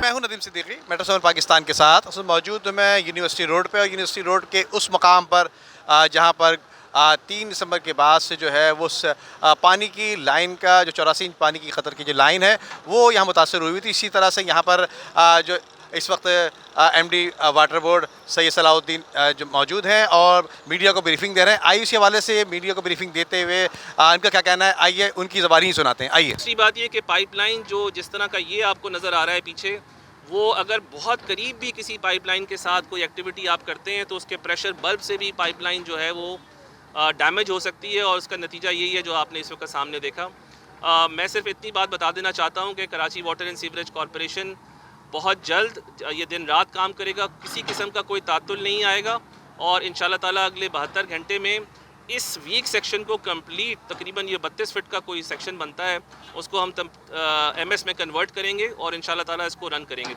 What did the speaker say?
मैं हूं नदीम सिद्दीकी मेट्रो 7 पाकिस्तान के साथ। असल मौजूद हूं मैं यूनिवर्सिटी रोड पे और यूनिवर्सिटी रोड के उस मकाम पर जहां पर 3 दिसंबर के बाद से जो है वो पानी की लाइन का जो 84 इंच पानी की खतर की जो लाइन है वो यहाँ मुतासर हुई थी। इसी तरह से यहाँ पर जो इस वक्त MD water board Syed Salahuddin जो मौजूद हैं और मीडिया को ब्रीफिंग दे रहे हैं। आइए इसी हवाले से मीडिया को ब्रीफिंग देते हुए इनका क्या कहना है, आइए उनकी ज़बानी ही सुनाते हैं। आइए। दूसरी बात ये कि पाइपलाइन जो जिस तरह का ये आपको नज़र आ रहा है पीछे, वो अगर बहुत करीब भी किसी पाइपलाइन के साथ कोई एक्टिविटी आप करते हैं तो उसके प्रेशर बल्ब से भी पाइपलाइन जो है वो डैमेज हो सकती है और उसका नतीजा यही है जो आपने इस वक्त सामने देखा। मैं सिर्फ इतनी बात बता देना चाहता हूँ कि Karachi water and sewerage corporation बहुत जल्द ये दिन रात काम करेगा, किसी किस्म का कोई तातुल नहीं आएगा और इंशाल्लाह ताला अगले 72 घंटे में इस वीक सेक्शन को कंप्लीट, तकरीबन ये 32 फीट का कोई सेक्शन बनता है, उसको हम MS में कन्वर्ट करेंगे और इंशाल्लाह ताला इसको रन करेंगे।